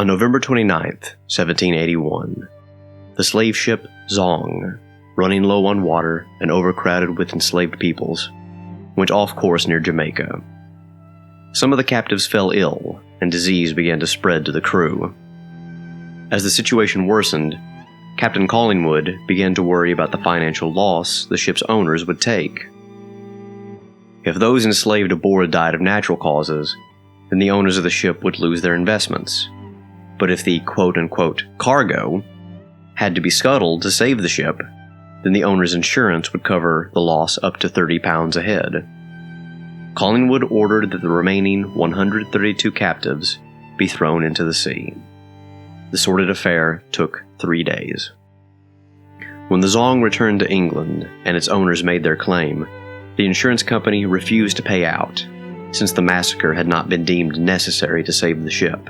On November 29th, 1781, the slave ship Zong, running low on water and overcrowded with enslaved peoples, went off course near Jamaica. Some of the captives fell ill, and disease began to spread to the crew. As the situation worsened, Captain Collingwood began to worry about the financial loss the ship's owners would take. If those enslaved aboard died of natural causes, then the owners of the ship would lose their investments. But if the quote-unquote cargo had to be scuttled to save the ship, then the owner's insurance would cover the loss up to £30 a head. Collingwood ordered that the remaining 132 captives be thrown into the sea. The sordid affair took 3 days. When the Zong returned to England and its owners made their claim, the insurance company refused to pay out, since the massacre had not been deemed necessary to save the ship.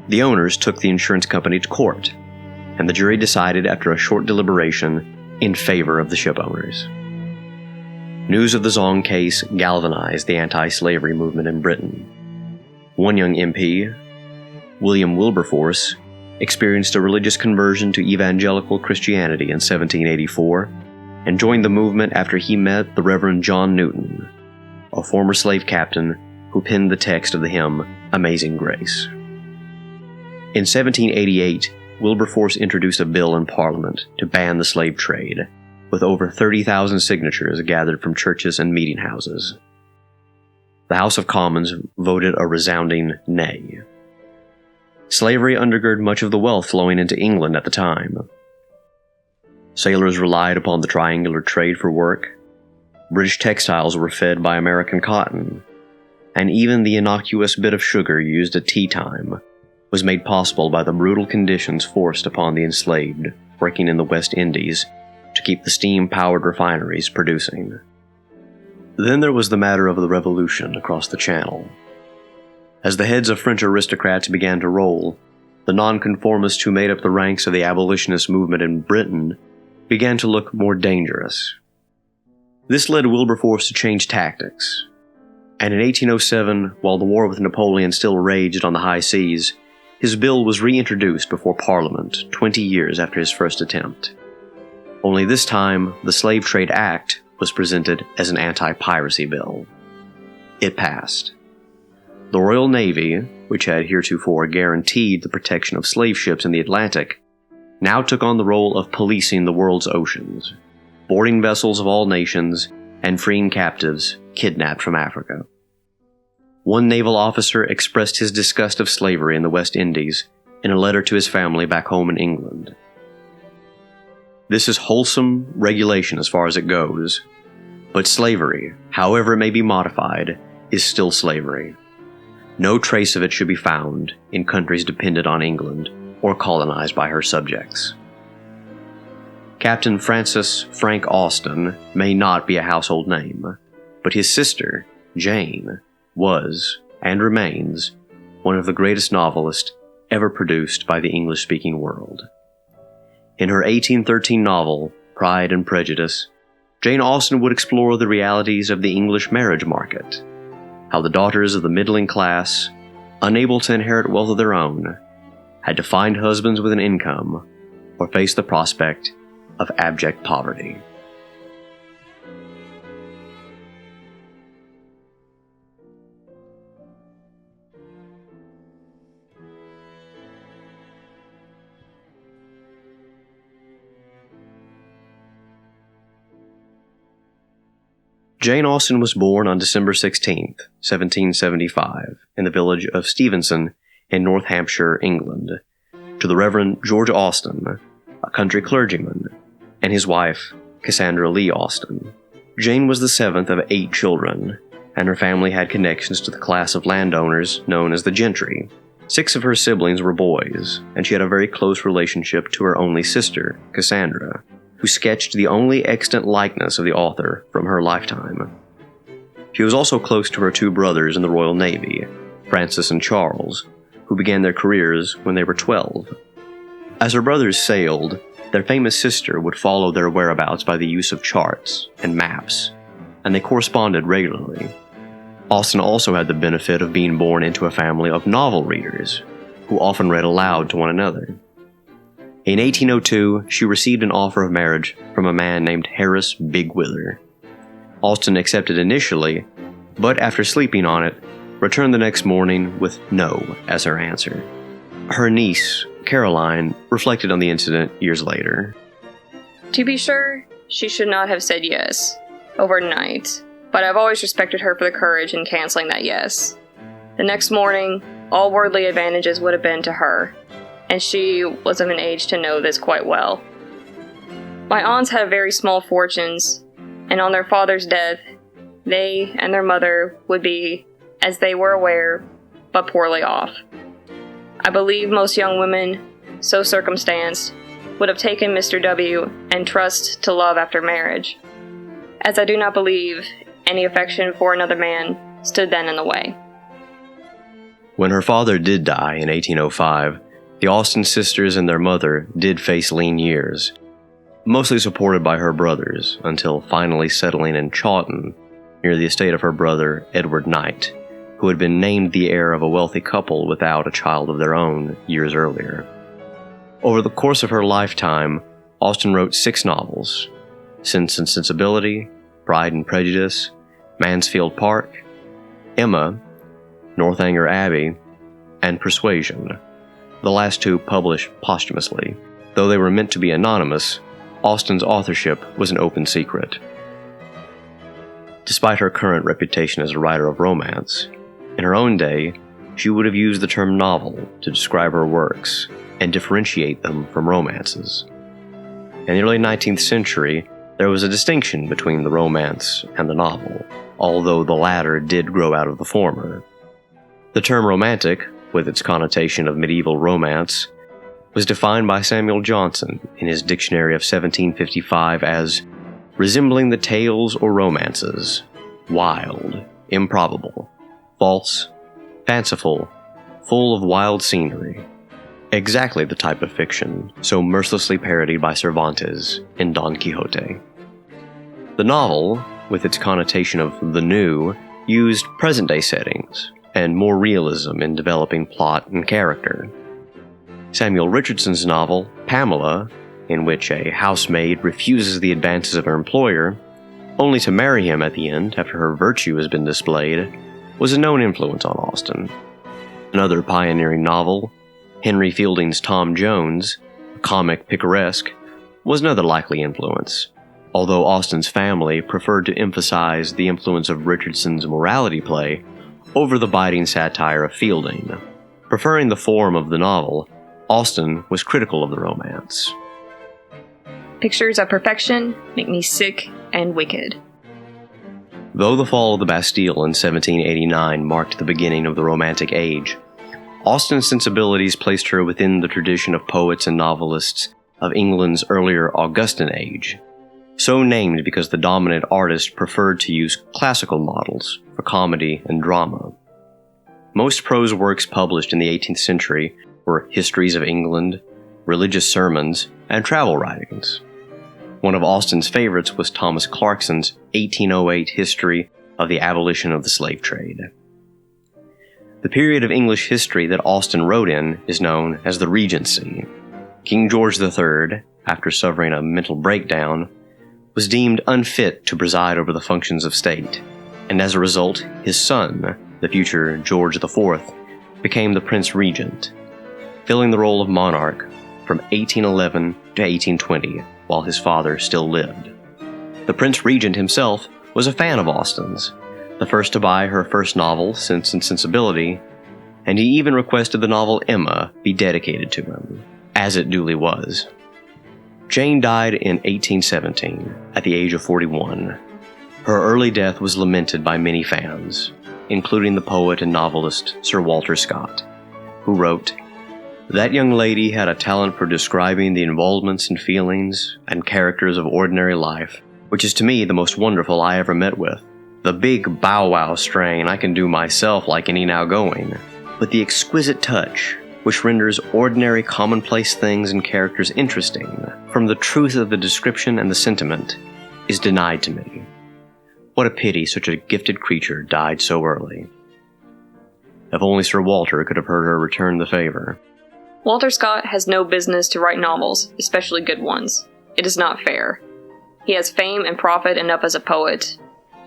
The owners took the insurance company to court, and the jury decided after a short deliberation in favor of the ship owners. News of the Zong case galvanized the anti-slavery movement in Britain. One young MP, William Wilberforce, experienced a religious conversion to evangelical Christianity in 1784 and joined the movement after he met the Reverend John Newton, a former slave captain who penned the text of the hymn Amazing Grace. In 1788, Wilberforce introduced a bill in Parliament to ban the slave trade, with over 30,000 signatures gathered from churches and meeting houses. The House of Commons voted a resounding nay. Slavery undergirded much of the wealth flowing into England at the time. Sailors relied upon the triangular trade for work, British textiles were fed by American cotton, and even the innocuous bit of sugar used at tea time was made possible by the brutal conditions forced upon the enslaved working in the West Indies to keep the steam-powered refineries producing. Then there was the matter of the revolution across the Channel. As the heads of French aristocrats began to roll, the nonconformists who made up the ranks of the abolitionist movement in Britain began to look more dangerous. This led Wilberforce to change tactics, and in 1807, while the war with Napoleon still raged on the high seas, his bill was reintroduced before Parliament 20 years after his first attempt. Only this time, the Slave Trade Act was presented as an anti-piracy bill. It passed. The Royal Navy, which had heretofore guaranteed the protection of slave ships in the Atlantic, now took on the role of policing the world's oceans, boarding vessels of all nations, and freeing captives kidnapped from Africa. One naval officer expressed his disgust of slavery in the West Indies in a letter to his family back home in England. This is wholesome regulation as far as it goes, but slavery, however it may be modified, is still slavery. No trace of it should be found in countries dependent on England or colonized by her subjects. Captain Francis Frank Austen may not be a household name, but his sister, Jane, was, and remains, one of the greatest novelists ever produced by the English-speaking world. In her 1813 novel, Pride and Prejudice, Jane Austen would explore the realities of the English marriage market, how the daughters of the middling class, unable to inherit wealth of their own, had to find husbands with an income or face the prospect of abject poverty. Jane Austen was born on December 16, 1775, in the village of Stevenson in North Hampshire, England, to the Reverend George Austen, a country clergyman, and his wife, Cassandra Lee Austen. Jane was the seventh of 8 children, and her family had connections to the class of landowners known as the gentry. 6 of her siblings were boys, and she had a very close relationship to her only sister, Cassandra, who sketched the only extant likeness of the author from her lifetime. She was also close to her 2 brothers in the Royal Navy, Francis and Charles, who began their careers when they were 12. As her brothers sailed, their famous sister would follow their whereabouts by the use of charts and maps, and they corresponded regularly. Austen also had the benefit of being born into a family of novel readers, who often read aloud to one another. In 1802, she received an offer of marriage from a man named Harris Bigwither. Austen accepted initially, but after sleeping on it, returned the next morning with no as her answer. Her niece, Caroline, reflected on the incident years later. To be sure, she should not have said yes overnight, but I've always respected her for the courage in canceling that yes. The next morning, all worldly advantages would have been to her, and she was of an age to know this quite well. My aunts had very small fortunes, and on their father's death, they and their mother would be, as they were aware, but poorly off. I believe most young women, so circumstanced, would have taken Mr. W. and trust to love after marriage, as I do not believe any affection for another man stood then in the way. When her father did die in 1805, the Austen sisters and their mother did face lean years, mostly supported by her brothers, until finally settling in Chawton, near the estate of her brother Edward Knight, who had been named the heir of a wealthy couple without a child of their own years earlier. Over the course of her lifetime, Austen wrote 6 novels: Sense and Sensibility, Pride and Prejudice, Mansfield Park, Emma, Northanger Abbey, and Persuasion, the last 2 published posthumously. Though they were meant to be anonymous, Austen's authorship was an open secret. Despite her current reputation as a writer of romance, in her own day, she would have used the term novel to describe her works and differentiate them from romances. In the early 19th century, there was a distinction between the romance and the novel, although the latter did grow out of the former. The term romantic, with its connotation of medieval romance, was defined by Samuel Johnson in his dictionary of 1755 as resembling the tales or romances, wild, improbable, false, fanciful, full of wild scenery. Exactly the type of fiction so mercilessly parodied by Cervantes in Don Quixote. The novel, with its connotation of the new, used present-day settings and more realism in developing plot and character. Samuel Richardson's novel, Pamela, in which a housemaid refuses the advances of her employer, only to marry him at the end after her virtue has been displayed, was a known influence on Austen. Another pioneering novel, Henry Fielding's Tom Jones, a comic picaresque, was another likely influence, although Austen's family preferred to emphasize the influence of Richardson's morality play over the biting satire of Fielding. Preferring the form of the novel, Austen was critical of the romance. Pictures of perfection make me sick and wicked. Though the fall of the Bastille in 1789 marked the beginning of the Romantic Age, Austen's sensibilities placed her within the tradition of poets and novelists of England's earlier Augustan age, so named because the dominant artist preferred to use classical models for comedy and drama. Most prose works published in the 18th century were histories of England, religious sermons, and travel writings. One of Austen's favorites was Thomas Clarkson's 1808 history of the abolition of the slave trade. The period of English history that Austen wrote in is known as the Regency. King George III, after suffering a mental breakdown, was deemed unfit to preside over the functions of state, and as a result, his son, the future George IV, became the Prince Regent, filling the role of monarch from 1811 to 1820, while his father still lived. The Prince Regent himself was a fan of Austen's, the first to buy her first novel, Sense and Sensibility, and he even requested the novel Emma be dedicated to him, as it duly was. Jane died in 1817, at the age of 41. Her early death was lamented by many fans, including the poet and novelist Sir Walter Scott, who wrote, "That young lady had a talent for describing the involvements and feelings and characters of ordinary life, which is to me the most wonderful I ever met with. The big bow-wow strain I can do myself like any now going, but the exquisite touch which renders ordinary commonplace things and characters interesting from the truth of the description and the sentiment is denied to me. What a pity such a gifted creature died so early." If only Sir Walter could have heard her return the favor. Walter Scott has no business to write novels, especially good ones. It is not fair. He has fame and profit enough as a poet,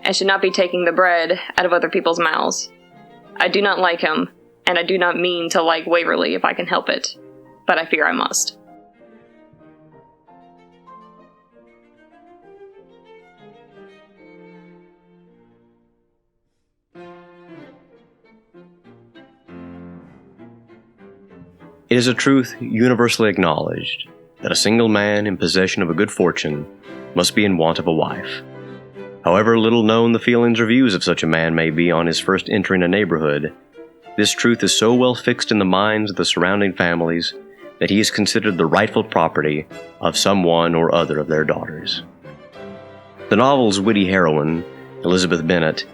and should not be taking the bread out of other people's mouths. I do not like him, and I do not mean to like Waverley if I can help it, but I fear I must. It is a truth universally acknowledged that a single man in possession of a good fortune must be in want of a wife. However little known the feelings or views of such a man may be on his first entering a neighborhood, this truth is so well fixed in the minds of the surrounding families that he is considered the rightful property of some one or other of their daughters. The novel's witty heroine, Elizabeth Bennet,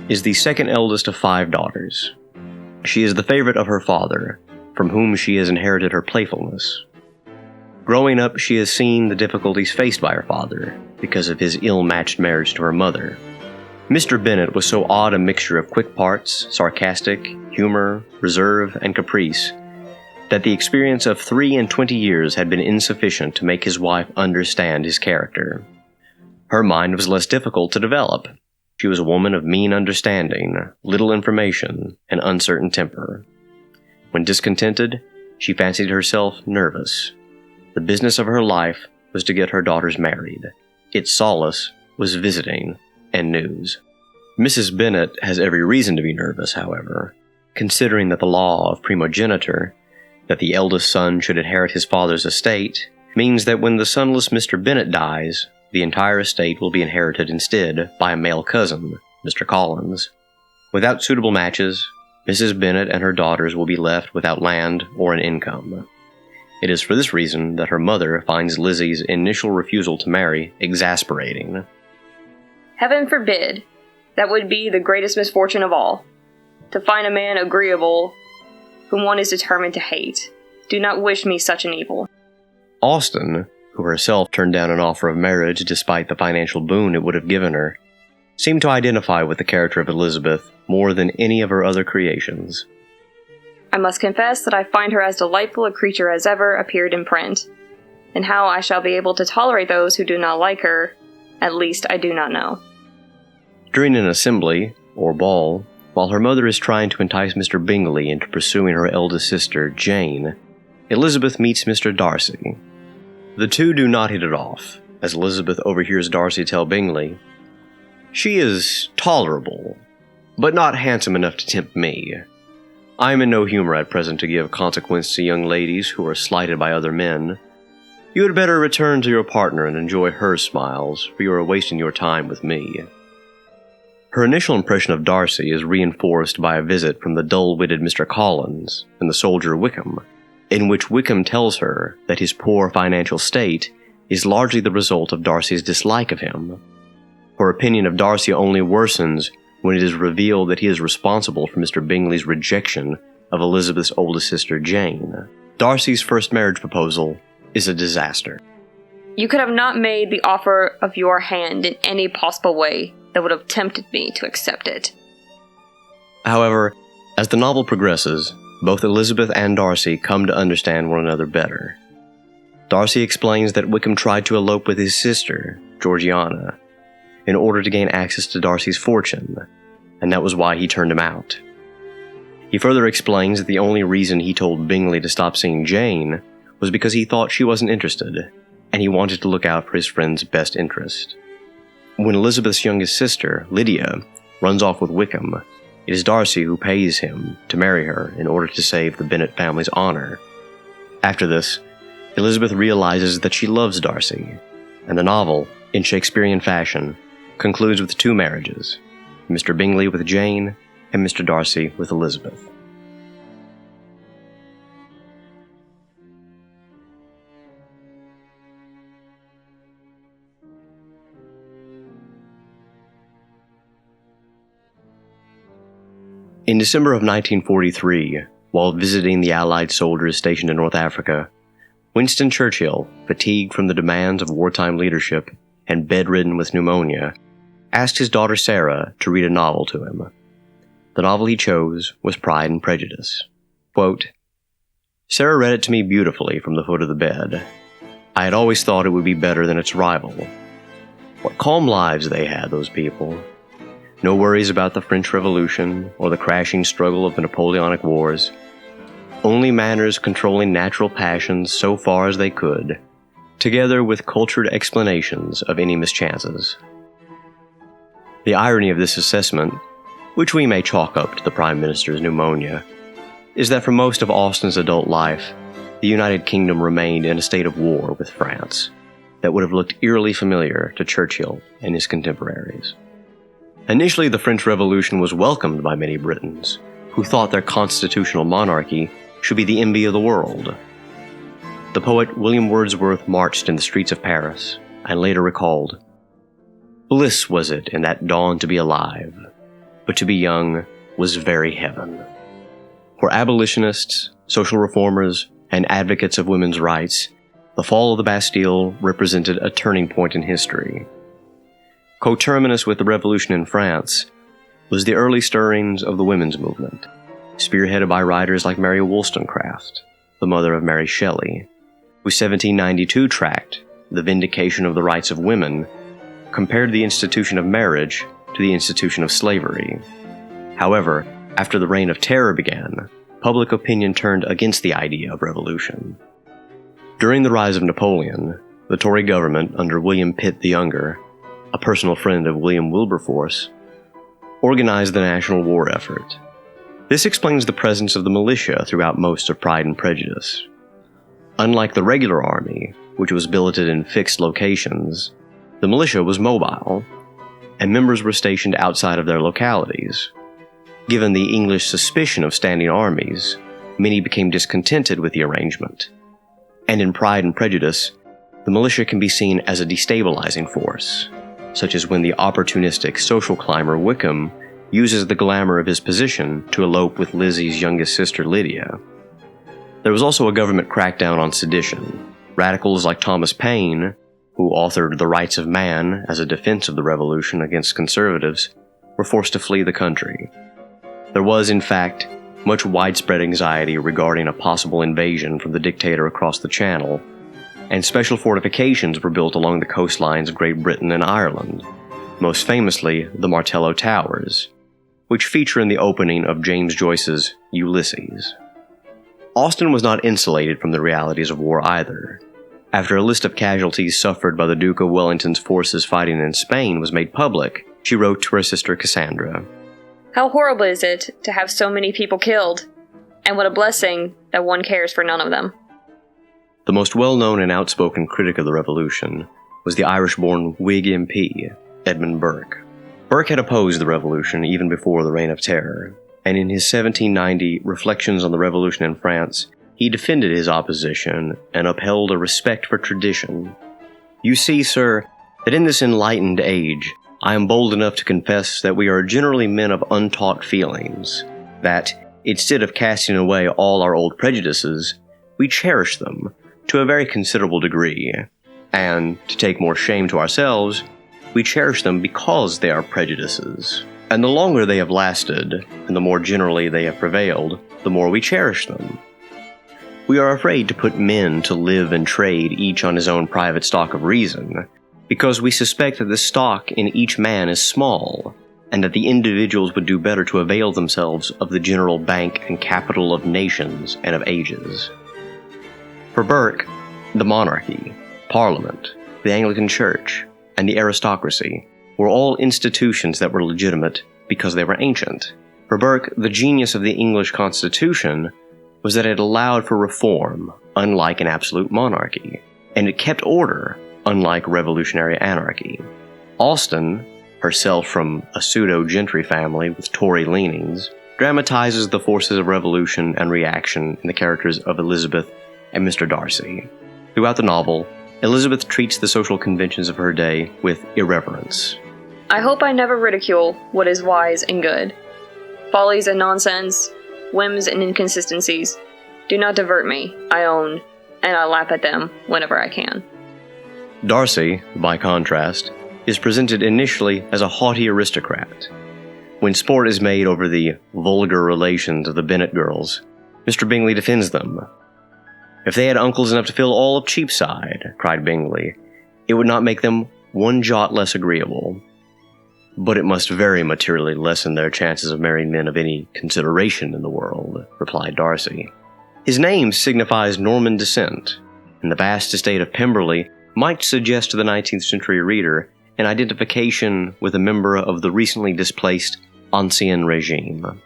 is the second eldest of 5 daughters. She is the favorite of her father, from whom she has inherited her playfulness. Growing up, she has seen the difficulties faced by her father because of his ill-matched marriage to her mother. Mr. Bennet was so odd a mixture of quick parts, sarcastic, humor, reserve, and caprice, that the experience of 23 years had been insufficient to make his wife understand his character. Her mind was less difficult to develop. She was a woman of mean understanding, little information, and uncertain temper. When discontented, she fancied herself nervous. The business of her life was to get her daughters married. Its solace was visiting and news. Mrs. Bennet has every reason to be nervous, however, considering that the law of primogeniture, that the eldest son should inherit his father's estate, means that when the sonless Mr. Bennet dies, the entire estate will be inherited instead by a male cousin, Mr. Collins. Without suitable matches, Mrs. Bennet and her daughters will be left without land or an income. It is for this reason that her mother finds Lizzie's initial refusal to marry exasperating. Heaven forbid! That would be the greatest misfortune of all. To find a man agreeable whom one is determined to hate. Do not wish me such an evil. Austen, who herself turned down an offer of marriage despite the financial boon it would have given her, seemed to identify with the character of Elizabeth more than any of her other creations. I must confess that I find her as delightful a creature as ever appeared in print, and how I shall be able to tolerate those who do not like her, at least I do not know. During an assembly, or ball, while her mother is trying to entice Mr. Bingley into pursuing her eldest sister, Jane, Elizabeth meets Mr. Darcy. The two do not hit it off, as Elizabeth overhears Darcy tell Bingley, "She is tolerable, but not handsome enough to tempt me. I am in no humor at present to give consequence to young ladies who are slighted by other men. You had better return to your partner and enjoy her smiles, for you are wasting your time with me." Her initial impression of Darcy is reinforced by a visit from the dull-witted Mr. Collins and the soldier Wickham, in which Wickham tells her that his poor financial state is largely the result of Darcy's dislike of him. Her opinion of Darcy only worsens when it is revealed that he is responsible for Mr. Bingley's rejection of Elizabeth's oldest sister, Jane. Darcy's first marriage proposal is a disaster. You could have not made the offer of your hand in any possible way that would have tempted me to accept it. However, as the novel progresses, both Elizabeth and Darcy come to understand one another better. Darcy explains that Wickham tried to elope with his sister, Georgiana, in order to gain access to Darcy's fortune, and that was why he turned him out. He further explains that the only reason he told Bingley to stop seeing Jane was because he thought she wasn't interested, and he wanted to look out for his friend's best interest. When Elizabeth's youngest sister, Lydia, runs off with Wickham, it is Darcy who pays him to marry her in order to save the Bennet family's honor. After this, Elizabeth realizes that she loves Darcy, and the novel, in Shakespearean fashion, concludes with 2 marriages, Mr. Bingley with Jane and Mr. Darcy with Elizabeth. In December of 1943, while visiting the Allied soldiers stationed in North Africa, Winston Churchill, fatigued from the demands of wartime leadership and bedridden with pneumonia, asked his daughter Sarah to read a novel to him. The novel he chose was Pride and Prejudice. Quote, Sarah read it to me beautifully from the foot of the bed. I had always thought it would be better than its rival. What calm lives they had, those people. No worries about the French Revolution or the crashing struggle of the Napoleonic Wars. Only manners controlling natural passions so far as they could, together with cultured explanations of any mischances. The irony of this assessment, which we may chalk up to the Prime Minister's pneumonia, is that for most of Austen's adult life, the United Kingdom remained in a state of war with France that would have looked eerily familiar to Churchill and his contemporaries. Initially, the French Revolution was welcomed by many Britons, who thought their constitutional monarchy should be the envy of the world. The poet William Wordsworth marched in the streets of Paris and later recalled, "Bliss was it in that dawn to be alive, but to be young was very heaven." For abolitionists, social reformers, and advocates of women's rights, the fall of the Bastille represented a turning point in history. Coterminous with the revolution in France was the early stirrings of the women's movement, spearheaded by writers like Mary Wollstonecraft, the mother of Mary Shelley, whose 1792 tract, The Vindication of the Rights of Women, compared the institution of marriage to the institution of slavery. However, after the Reign of Terror began, public opinion turned against the idea of revolution. During the rise of Napoleon, the Tory government under William Pitt the Younger, a personal friend of William Wilberforce, organized the national war effort. This explains the presence of the militia throughout most of Pride and Prejudice. Unlike the regular army, which was billeted in fixed locations, the militia was mobile, and members were stationed outside of their localities. Given the English suspicion of standing armies, many became discontented with the arrangement. And in Pride and Prejudice, the militia can be seen as a destabilizing force, such as when the opportunistic social climber Wickham uses the glamour of his position to elope with Lizzie's youngest sister Lydia. There was also a government crackdown on sedition. Radicals like Thomas Paine, who authored The Rights of Man as a defense of the revolution against conservatives, were forced to flee the country. There was, in fact, much widespread anxiety regarding a possible invasion from the dictator across the Channel, and special fortifications were built along the coastlines of Great Britain and Ireland, most famously the Martello Towers, which feature in the opening of James Joyce's Ulysses. Austen was not insulated from the realities of war either. After a list of casualties suffered by the Duke of Wellington's forces fighting in Spain was made public, she wrote to her sister Cassandra, "How horrible is it to have so many people killed, and what a blessing that one cares for none of them." The most well-known and outspoken critic of the Revolution was the Irish-born Whig MP, Edmund Burke. Burke had opposed the Revolution even before the Reign of Terror, and in his 1790 Reflections on the Revolution in France, he defended his opposition and upheld a respect for tradition. "You see, sir, that in this enlightened age, I am bold enough to confess that we are generally men of untaught feelings, that, instead of casting away all our old prejudices, we cherish them to a very considerable degree, and, to take more shame to ourselves, we cherish them because they are prejudices. And the longer they have lasted, and the more generally they have prevailed, the more we cherish them. We are afraid to put men to live and trade each on his own private stock of reason, because we suspect that the stock in each man is small, and that the individuals would do better to avail themselves of the general bank and capital of nations and of ages." For Burke, the monarchy, Parliament, the Anglican Church, and the aristocracy were all institutions that were legitimate because they were ancient. For Burke, the genius of the English Constitution was that it allowed for reform, unlike an absolute monarchy, and it kept order, unlike revolutionary anarchy. Austen, herself from a pseudo-gentry family with Tory leanings, dramatizes the forces of revolution and reaction in the characters of Elizabeth and Mr. Darcy. Throughout the novel, Elizabeth treats the social conventions of her day with irreverence. "I hope I never ridicule what is wise and good. Follies and nonsense, whims and inconsistencies, do not divert me, I own, and I laugh at them whenever I can." Darcy, by contrast, is presented initially as a haughty aristocrat. When sport is made over the vulgar relations of the Bennet girls, Mr. Bingley defends them. "If they had uncles enough to fill all of Cheapside," cried Bingley, "it would not make them one jot less agreeable." "But it must very materially lessen their chances of marrying men of any consideration in the world," replied Darcy. "His name signifies Norman descent, and the vast estate of Pemberley might suggest to the 19th century reader an identification with a member of the recently displaced Ancien Regime.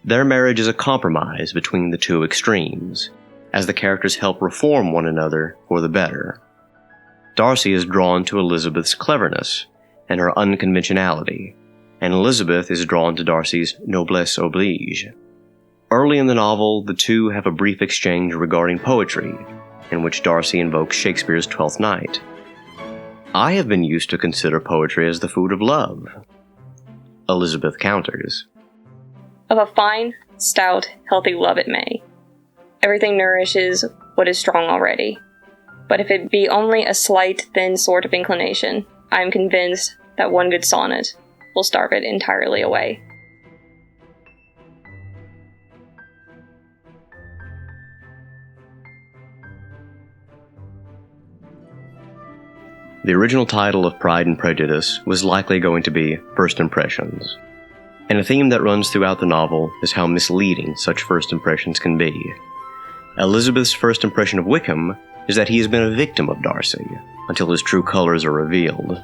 Their marriage is a compromise between the two extremes, as the characters help reform one another for the better. Darcy is drawn to Elizabeth's cleverness and her unconventionality, and Elizabeth is drawn to Darcy's noblesse oblige. Early in the novel, the two have a brief exchange regarding poetry, in which Darcy invokes Shakespeare's Twelfth Night. "I have been used to consider poetry as the food of love," Elizabeth counters. Of a fine, stout, healthy love it may. Everything nourishes what is strong already. But if it be only a slight, thin sort of inclination, I am convinced that one good sonnet will starve it entirely away. The original title of Pride and Prejudice was likely going to be First Impressions, and a theme that runs throughout the novel is how misleading such first impressions can be. Elizabeth's first impression of Wickham is that he has been a victim of Darcy, until his true colors are revealed.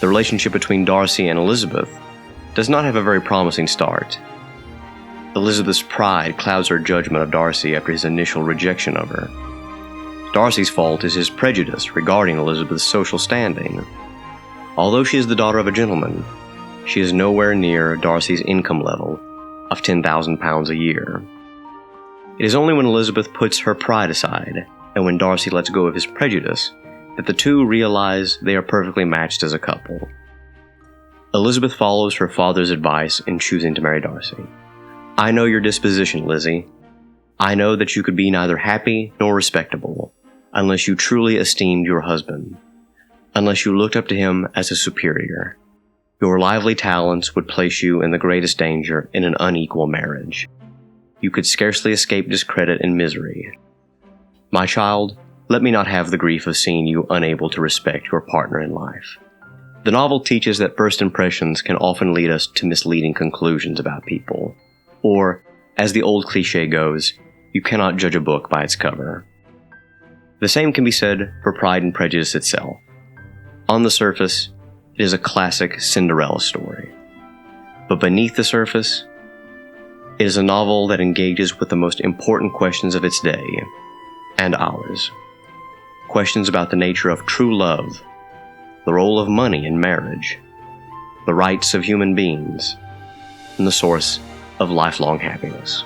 The relationship between Darcy and Elizabeth does not have a very promising start. Elizabeth's pride clouds her judgment of Darcy after his initial rejection of her. Darcy's fault is his prejudice regarding Elizabeth's social standing. Although she is the daughter of a gentleman, she is nowhere near Darcy's income level of £10,000 a year. It is only when Elizabeth puts her pride aside, and when Darcy lets go of his prejudice, that the two realize they are perfectly matched as a couple. Elizabeth follows her father's advice in choosing to marry Darcy. "I know your disposition, Lizzie. I know that you could be neither happy nor respectable unless you truly esteemed your husband, unless you looked up to him as a superior. Your lively talents would place you in the greatest danger in an unequal marriage. You could scarcely escape discredit and misery. My child, let me not have the grief of seeing you unable to respect your partner in life." The novel teaches that first impressions can often lead us to misleading conclusions about people, or, as the old cliché goes, you cannot judge a book by its cover. The same can be said for Pride and Prejudice itself. On the surface, it is a classic Cinderella story. But beneath the surface, it is a novel that engages with the most important questions of its day, and ours. Questions about the nature of true love, the role of money in marriage, the rights of human beings, and the source of lifelong happiness.